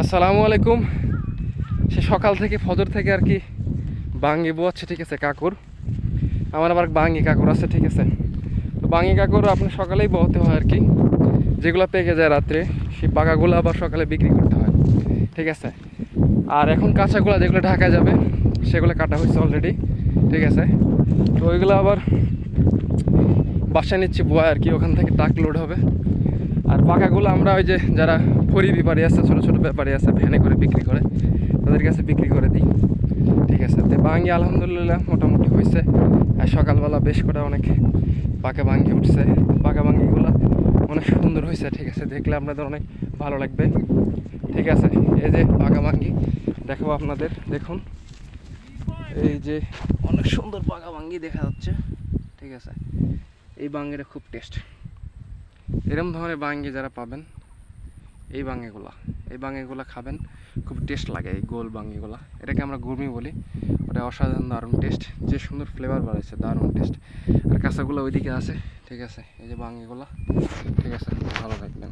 আসসালামু আলাইকুম। সে সকাল থেকে ফজর থেকে আর কি বাঙ্গি বোয়াচ্ছে, ঠিক আছে কাকুর। আমার আবার বাঙ্গি কাকুর আছে, ঠিক আছে। তো বাঙ্গি কাকুর আপনার সকালেই বওয়াতে হয় আর কি, যেগুলো পেকে যায় রাত্রে সেই পাকাগুলো আবার সকালে বিক্রি করতে হয়, ঠিক আছে। আর এখন কাঁচাগুলো যেগুলো ঢাকা যাবে সেগুলো কাটা হয়েছে অলরেডি, ঠিক আছে। তো ওইগুলো আবার বাসায় নিচ্ছি বোয়া আর কি, ওখান থেকে ট্রাক লোড হবে। আর পাকাগুলো আমরা ওই যে যারা ফরি ব্যাপারী আছে, ছোটো ছোটো ব্যাপারী আছে, ভ্যানে করে বিক্রি করে, তাদের কাছে বিক্রি করে দিই, ঠিক আছে। তো বাঙ্গি আলহামদুলিল্লাহ মোটামুটি হয়েছে। আর সকালবেলা বেশ করে অনেক পাকা বাঙ্গি উঠছে। পাকা বাঙ্গিগুলো অনেক সুন্দর হয়েছে, ঠিক আছে। দেখলে আপনাদের অনেক ভালো লাগবে, ঠিক আছে। এই যে পাকা বাঙ্গি দেখাবো আপনাদের, দেখুন এই যে অনেক সুন্দর পাকা বাঙ্গি দেখা যাচ্ছে, ঠিক আছে। এই বাঙ্গিটা খুব টেস্ট। এরকম ধরনের বাঙ্গি যারা পাবেন, এই বাঙ্গিগুলা খাবেন, খুব টেস্ট লাগে। এই গোল বাঙ্গিগুলা, এটাকে আমরা গুর্মি বলি। ওটা অসাধারণ দারুণ টেস্ট, যে সুন্দর ফ্লেভার বাড়াইছে, দারুণ টেস্ট। আর কাঁচাগুলো ওইদিকে আছে, ঠিক আছে। এই যে বাঙ্গিগুলা, ঠিক আছে, ভালো থাকবেন।